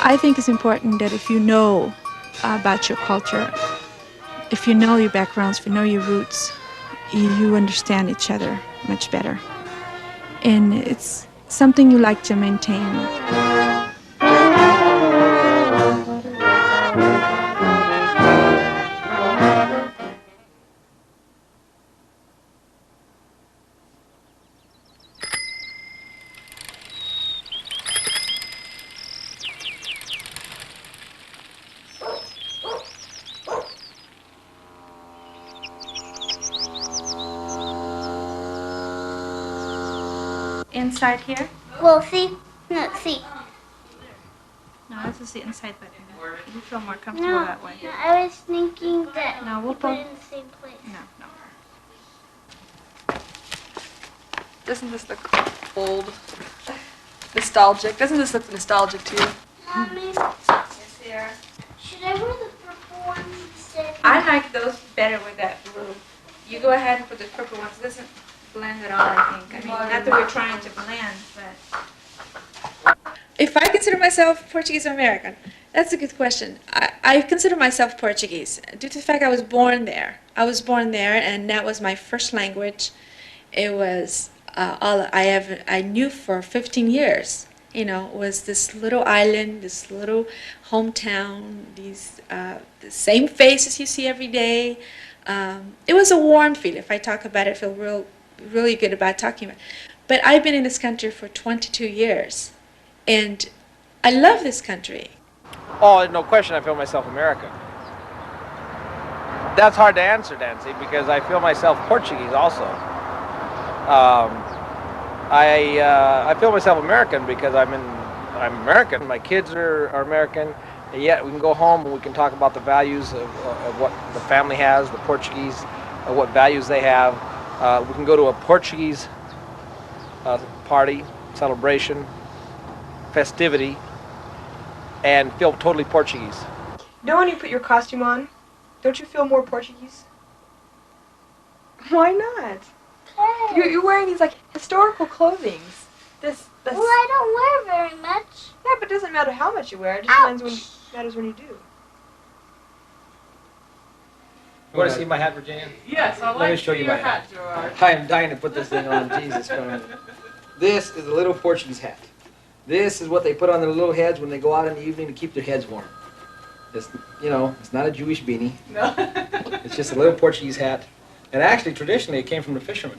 I think it's important that if you know about your culture, if you know your backgrounds, if you know your roots, you understand each other much better. And it's something you like to maintain. Inside here? Well, see? No, see. No, this is the inside button. You feel more comfortable No, that way. no, I was thinking that No, we'll you put put it in the same place. No. Doesn't this look old? Nostalgic? Doesn't this look nostalgic to you? Mommy, Yes, dear. should I wear the purple ones instead? I like those better with that blue. You go ahead and put the purple ones. It doesn't blend at all, I think. I mean, not that we're trying to blend, but... If I consider myself Portuguese-American, that's a good question. I consider myself Portuguese due to the fact I was born there. I was born there, and that was my first language. It was all I knew for 15 years. You know, was this little island, this little hometown, these the same faces you see every day. It was a warm feel. If I talk about it, I feel really good about talking about it. But I've been in this country for 22 years, and I love this country. Oh, no question, I feel myself American. That's hard to answer, Nancy, because I feel myself Portuguese also. I feel myself American because I'm American. My kids are American, and yet we can go home and we can talk about the values of what the family has, the Portuguese, what values they have. We can go to a Portuguese party, celebration, festivity, and feel totally Portuguese. You know when you put your costume on, don't you feel more Portuguese? Why not? Hey. You're wearing these like historical clothings. This. Well, I don't wear very much. Yeah, but it doesn't matter how much you wear. It just matters when you do. You want to see my hat, Virginia? Yes, I Let me like show you your my hat. George. I am dying to put this thing on. Jesus Christ. This is a little Portuguese hat. This is what they put on their little heads when they go out in the evening to keep their heads warm. It's, you know, it's not a Jewish beanie. No. It's just a little Portuguese hat. And actually, traditionally, it came from the fishermen.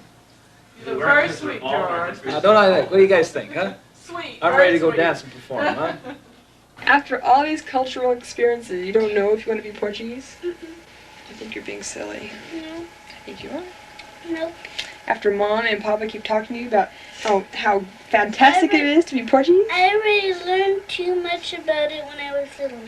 Very sweet, George. Now, don't I? What do you guys think, huh? Sweet. I'm very ready to go sweet. dance and perform, huh? After all these cultural experiences, you don't know if you want to be Portuguese? I think you're being silly. No. I think you are. Nope. After Mom and Papa keep talking to you about how fantastic it is to be Portuguese? I already learned too much about it when I was little.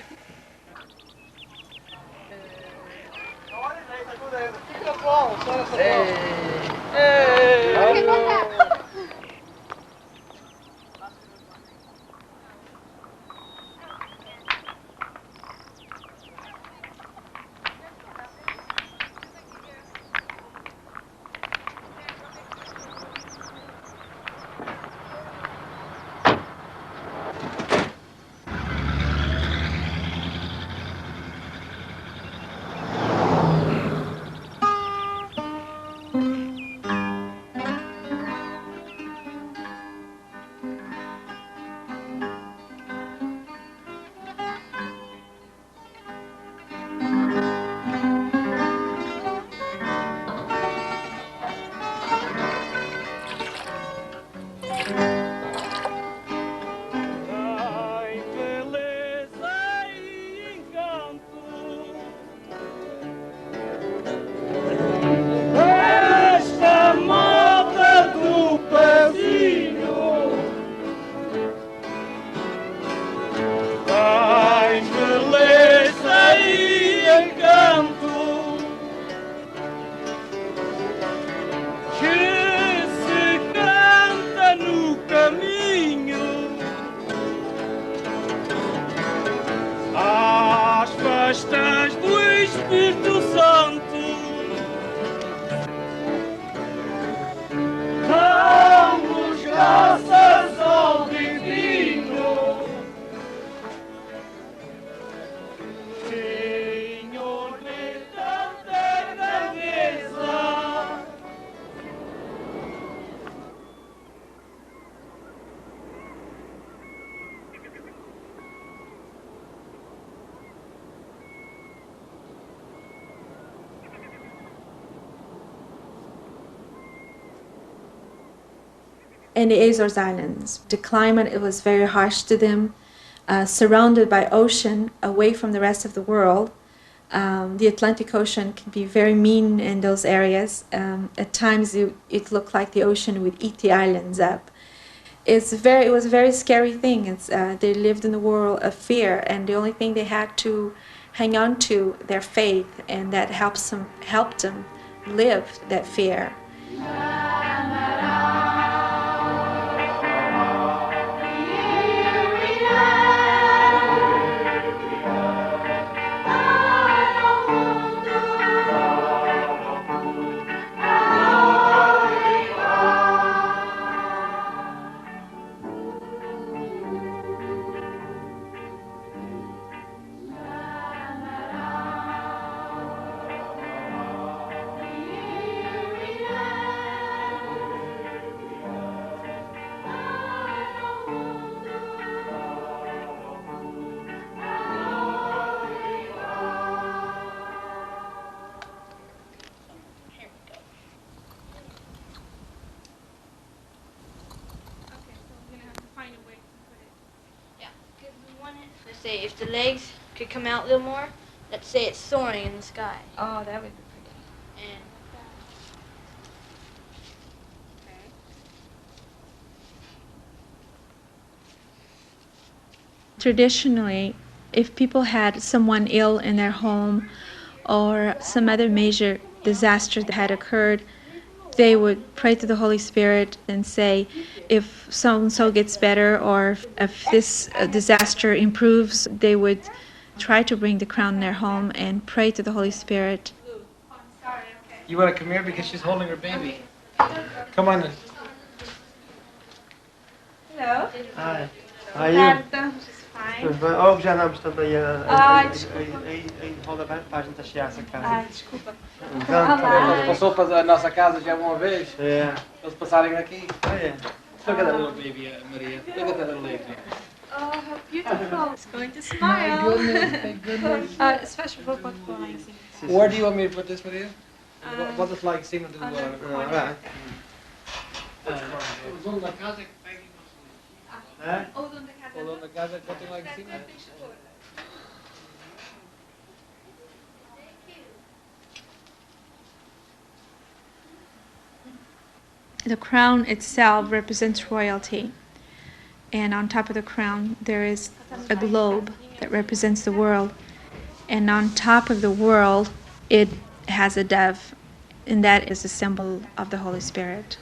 in the Azores Islands. The climate, it was very harsh to them, surrounded by ocean, away from the rest of the world. The Atlantic Ocean can be very mean in those areas. At times, it looked like the ocean would eat the islands up. It was a very scary thing. They lived in a world of fear, and the only thing they had to hang on to their faith, and that helped them live that fear. Let's say if the legs could come out a little more, let's say it's soaring in the sky. Oh, that would be pretty. And Traditionally, if people had someone ill in their home or some other major disaster that had occurred, they would pray to the Holy Spirit and say, if so-and-so gets better or if this disaster improves, they would try to bring the crown in their home and pray to the Holy Spirit. You want to come here because she's holding her baby? Come on in. Hello. Hi. How are you? Fine. Oh, já não, estamos aí a rodar página da Chiasa, cara. Desculpa. Eles passou para a nossa casa já uma vez. Yeah. Eles passarem aqui. Oh, yeah. Look at that little baby, Maria. Look at that little lady. Oh, how beautiful. It's going to smile. Thank goodness, thank goodness. Especially for what we're like. Where do you want me to put this, Maria? What does like cima do Right. O dono da casa é que pega e O dono da casa. o dono da casa bota lá em cima. The crown itself represents royalty, and on top of the crown there is a globe that represents the world, and on top of the world it has a dove, and that is a symbol of the Holy Spirit.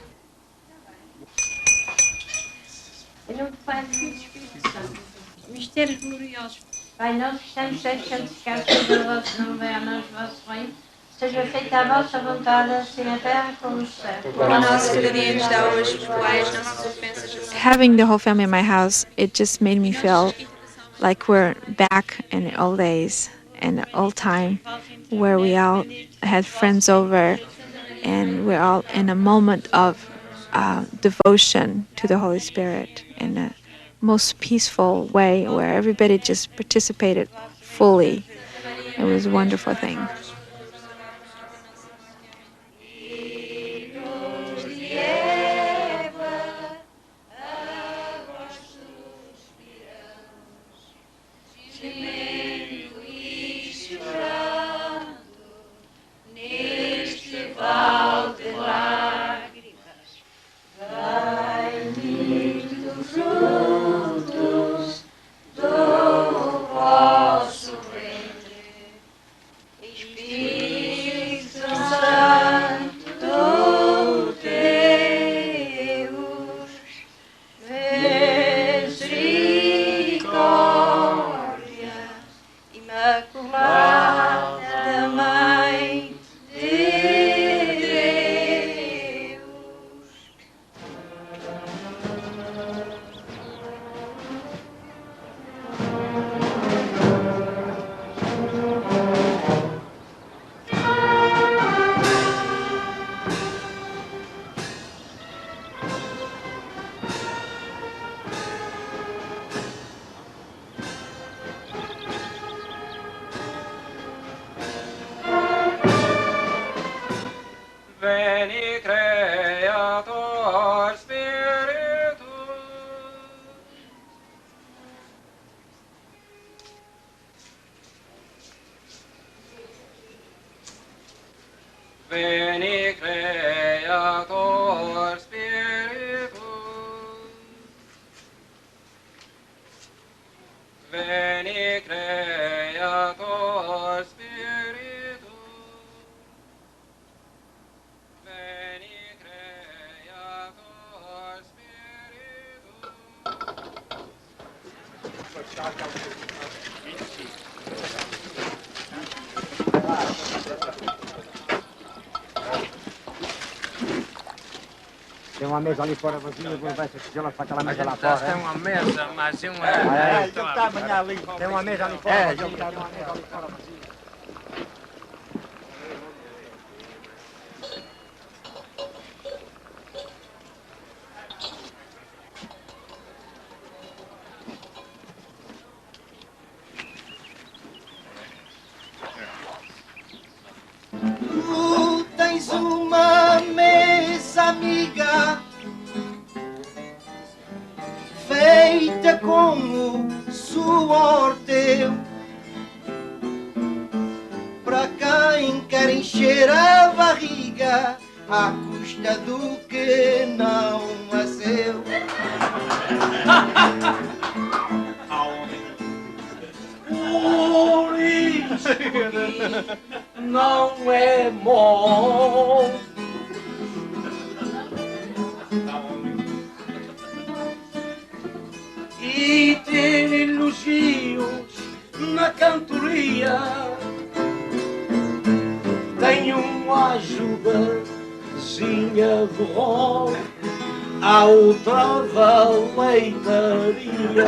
Mistérios gloriosos. Pai nosso que estás nos céus, santificado seja o vosso nome, venha a nós o vosso reino, seja feita a vossa vontade, assim na terra como no céu. Having the whole family in my house, it just made me feel like we're back in the old days, in the old time, where we all had friends over, and we're all in a moment of devotion to the Holy Spirit in a most peaceful way, where everybody just participated fully. It was a wonderful thing. Espírito Veni Creator Spiritus, Veni Creator Spiritus, Veni Creator Tem uma mesa ali fora vazia, vou ver se ela para aquela mesa lá fora. Tem uma mesa, mas uma... Já está amanhã ali. Tem uma mesa ali fora vazia. Tem uma mesa ali fora vazia. Tu tens uma mesa amiga feita com o suor teu, para quem quer encher a barriga à custa do que não é seu. Por isso não é mole e ter elogios na cantoria. Tenho uma ajudazinha de rol, a outra da leitaria.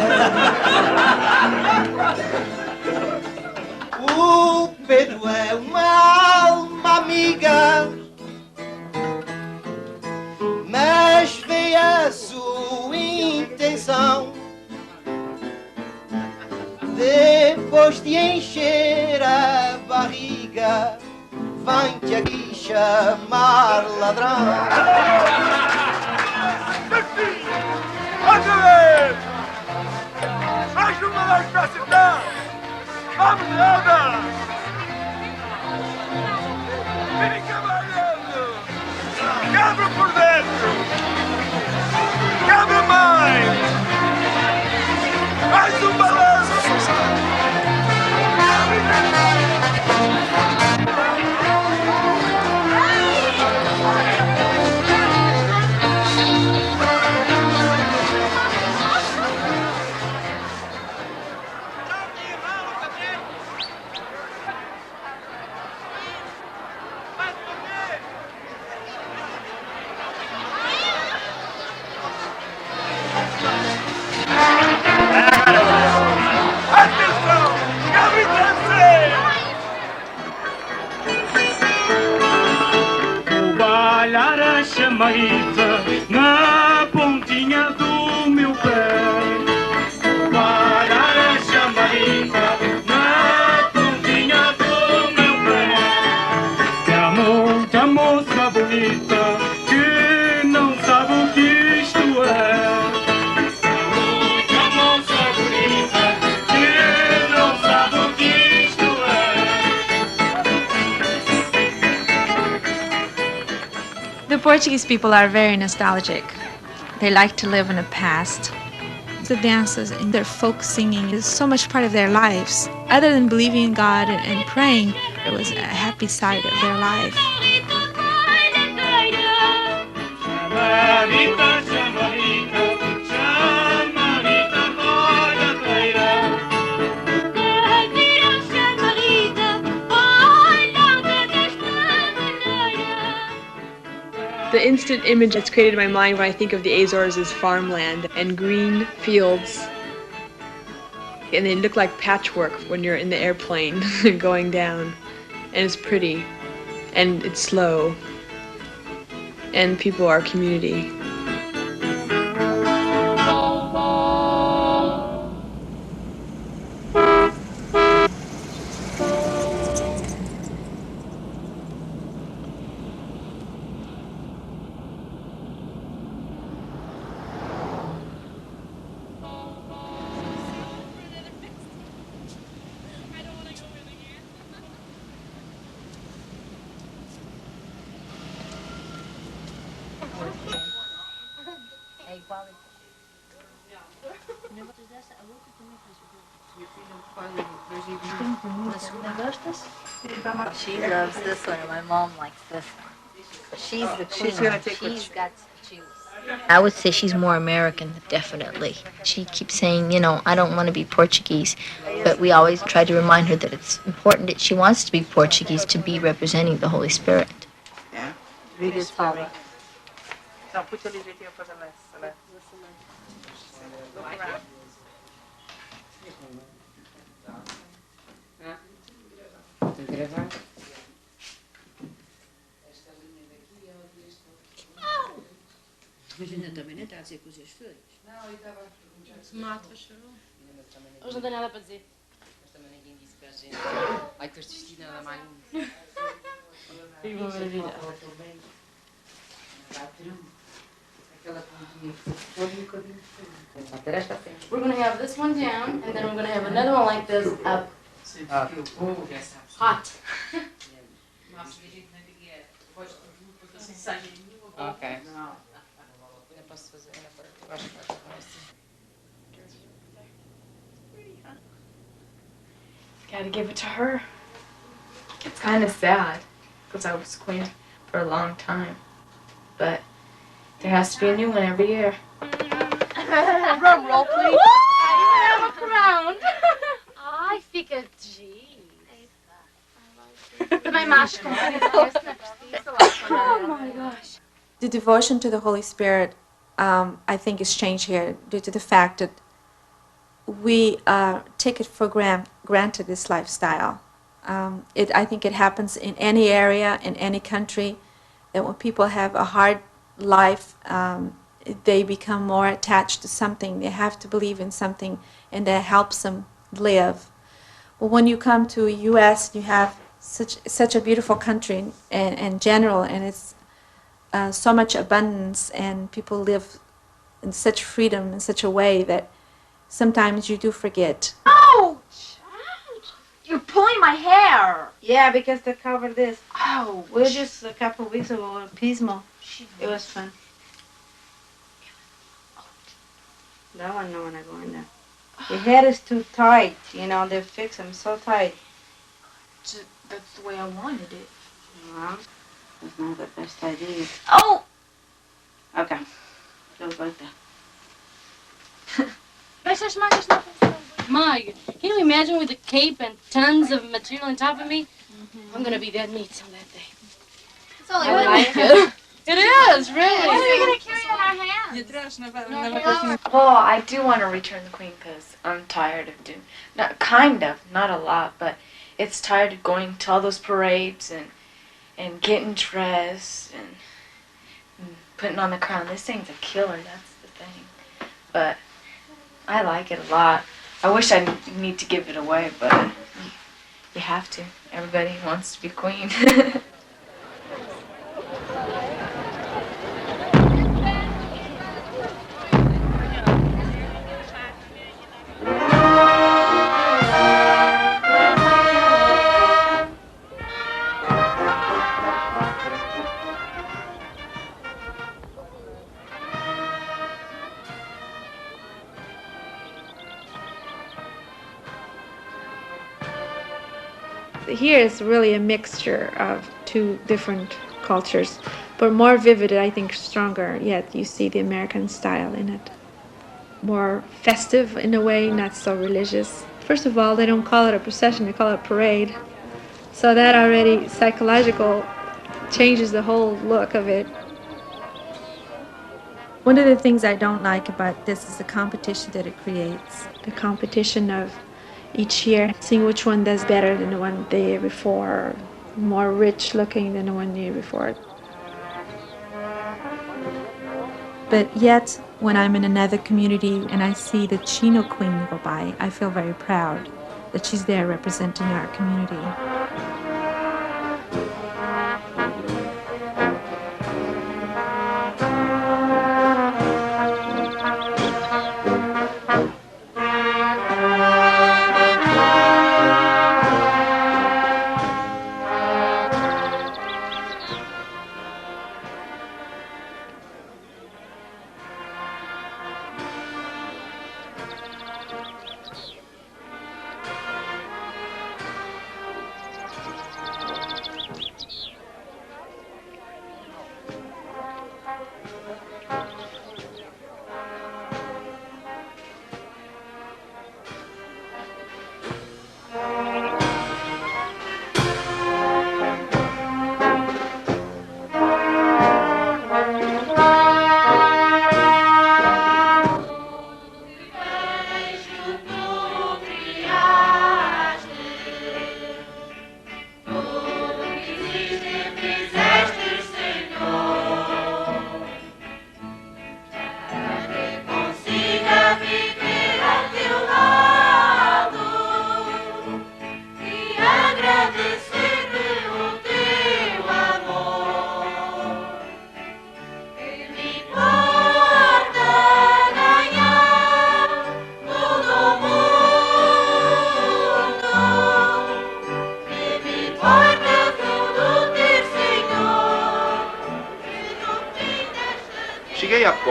O Pedro é uma alma amiga, mas vê a sua intenção. Depois de encher a barriga, vem-te aqui chamar ladrão. Ajuda nós pra cidade! Vamos, Leandro! Vem cavalhando! Quebra por dentro! Quebra mais! Mais um balanço! Na pontinha do meu pé, parar a chamarita na pontinha do meu pé. Que há muita moça bonita que não sabe o que isto é. Muita moça bonita que não sabe o que isto é. The Portuguese people are very nostalgic. They like to live in the past. The dances and their folk singing is so much part of their lives. Other than believing in God and praying, it was a happy side of their life. The instant image that's created in my mind when I think of the Azores is farmland and green fields. And they look like patchwork when you're in the airplane going down. And it's pretty. And it's slow. And people are community. She loves this one, and my mom likes this one. She's the queen. She's got to choose. I would say she's more American, definitely. She keeps saying, you know, I don't want to be Portuguese, but we always try to remind her that it's important that she wants to be Portuguese to be representing the Holy Spirit. Yeah. Read it, Holly. No, put your direitinho for the left. Look around. Mas ainda também não está a dizer coisas feias. Não, ele estava a mata, chorou. Hoje não tem nada para dizer. Mas também ninguém disse para a gente. Ai, que este vestido nada mais lindo. E uma maravilha. We're going to have this one down, and then we're going to have another one like this up. Hot. Okay. Gotta give it to her. It's kind of sad because I was queen for a long time, but there has to be a new one every year. Drum roll, please. I have a crown. Ai, fica G. Também mais com Oh my gosh. The devotion to the Holy Spirit, I think, is changed here due to the fact that we take it for granted, this lifestyle. I think it happens in any area, in any country, that when people have a hard life, they become more attached to something. They have to believe in something, and that helps them live. Well, when you come to the U.S., you have such a beautiful country in general, and it's so much abundance, and people live in such freedom in such a way that sometimes you do forget. Ouch! You're pulling my hair. Yeah, because they covered this. Oh, We were just a couple of weeks ago in Pismo. It was fun. That one, no one I go in there. The head is too tight, you know, they fix them so tight. That's the way I wanted it. Well, that's not the best idea. Oh! Okay. Goes like that. Mike, can you imagine with a cape and tons of material on top of me? I'm gonna be that neat some that day. It's only I one like day. it is, really. What are we gonna carry in our hands? Well, I do want to return the queen because I'm tired of doing, not a lot, but it's tired of going to all those parades and getting dressed and putting on the crown. This thing's a killer, that's the thing. But I like it a lot. I wish I didn't need to give it away, but you have to. Everybody wants to be queen. Here is really a mixture of two different cultures, but more vivid, I think, stronger. Yet you see the American style in it. More festive in a way, not so religious. First of all, they don't call it a procession, they call it a parade. So that already psychological changes the whole look of it. One of the things I don't like about this is the competition that it creates. The competition of each year, seeing which one does better than the one the year before, more rich looking than the one the year before. But yet, when I'm in another community and I see the Chino Queen go by, I feel very proud that she's there representing our community.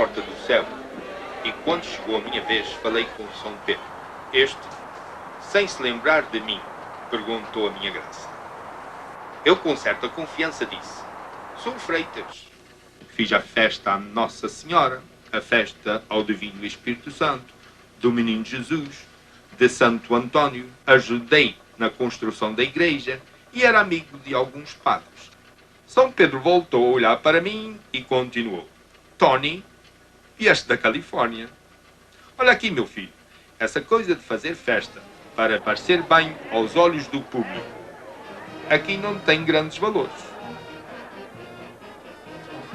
porta do céu. E quando chegou a minha vez, falei com São Pedro. Este, sem se lembrar de mim, perguntou a minha graça. Eu, com certa confiança, disse: sou Freitas. Fiz a festa à Nossa Senhora, a festa ao Divino Espírito Santo, do Menino Jesus, de Santo Antônio. Ajudei na construção da igreja e era amigo de alguns padres. São Pedro voltou a olhar para mim e continuou: Tony, vieste da Califórnia. Olha aqui, meu filho, essa coisa de fazer festa para parecer bem aos olhos do público, aqui não tem grandes valores.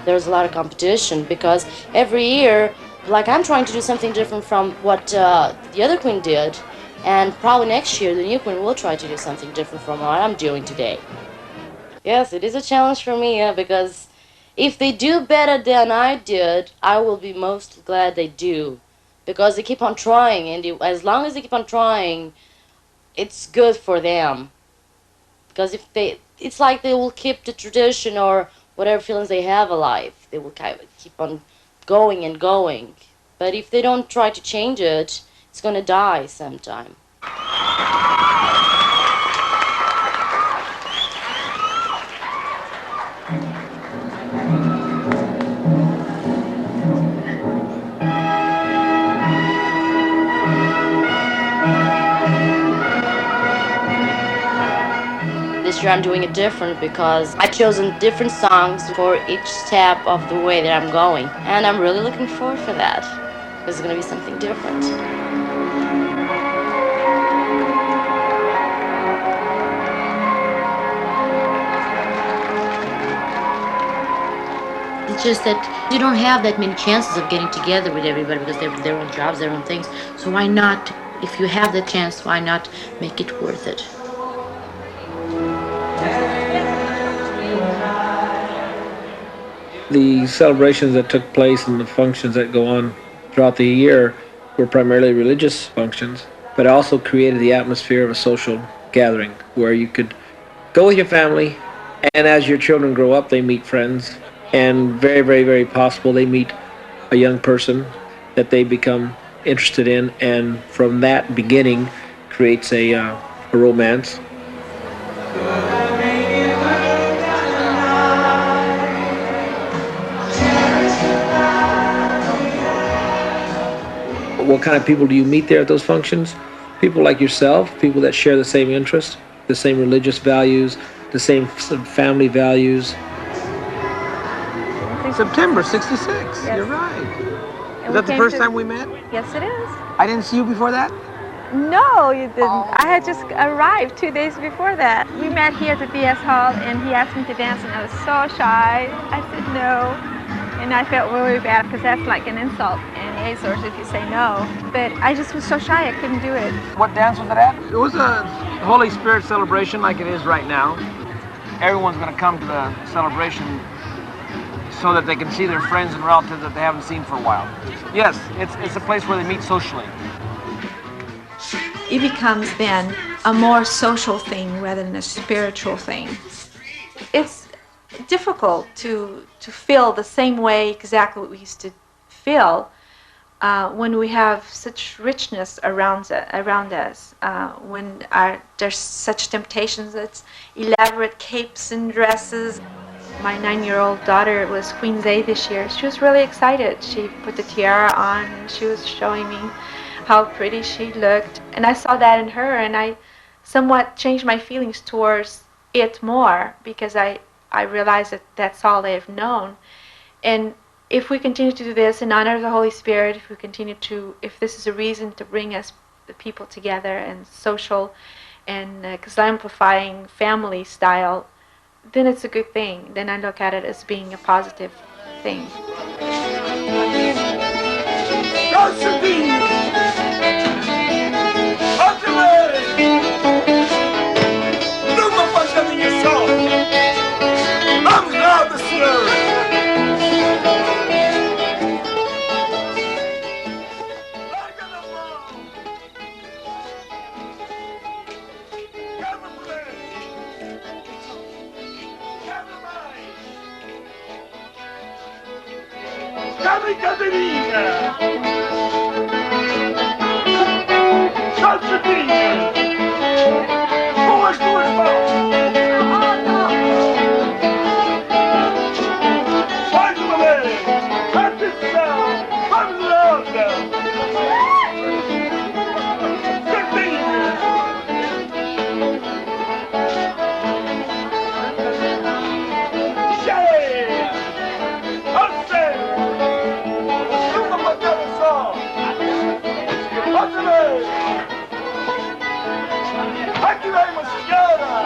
There's a lot of competition because every year, like, I'm trying to do something different from what the other queen did, and probably next year the new queen will try to do something different from what I'm doing today. Yes, it is a challenge for me, because if they do better than I did, I will be most glad they do, because they keep on trying, and as long as they keep on trying, it's good for them. Because if it's like they will keep the tradition or whatever feelings they have alive. They will kind of keep on going and going. But if they don't try to change it, it's going to die sometime. This year I'm doing it different because I've chosen different songs for each step of the way that I'm going. And I'm really looking forward for that. It's going to be something different. It's just that you don't have that many chances of getting together with everybody because they have their own jobs, their own things. So why not, if you have the chance, why not make it worth it? The celebrations that took place and the functions that go on throughout the year were primarily religious functions, but also created the atmosphere of a social gathering where you could go with your family, and as your children grow up, they meet friends, and very, very, very possible they meet a young person that they become interested in, and from that beginning creates a romance. What kind of people do you meet there at those functions? People like yourself, people that share the same interests, the same religious values, the same family values. September '66, yes. You're right. Is that the first time we met? Yes, it is. I didn't see you before that? No, you didn't. Oh. I had just arrived 2 days before that. We met here at the BS Hall, and he asked me to dance, and I was so shy. I said no, and I felt really bad because that's like an insult in the Azores if you say no. But I just was so shy, I couldn't do it. What dance was it at? It was a Holy Spirit celebration like it is right now. Everyone's going to come to the celebration so that they can see their friends and relatives that they haven't seen for a while. Yes, it's a place where they meet socially. It becomes then a more social thing rather than a spiritual thing. It's difficult to feel the same way exactly what we used to feel when we have such richness around us, when there's such temptations. It's elaborate capes and dresses. My 9-year-old daughter was Queen's Day this year. She was really excited. She put the tiara on and she was showing me how pretty she looked. And I saw that in her, and I somewhat changed my feelings towards it more because I realized that that's all they've known. And if we continue to do this in honor of the Holy Spirit, if this is a reason to bring us the people together and social and exemplifying family style, then it's a good thing. Then I look at it as being a positive thing. Numa pancadinha só! Vamos nada, senhores! brincadeirinha. Salsitinha. Com as duas mãos. Mais uma vez. Atenção. Vamos lá, certinho. Cheia. Ao centro. Uma pancada só. Outra vez. Aqui vem uma senhora.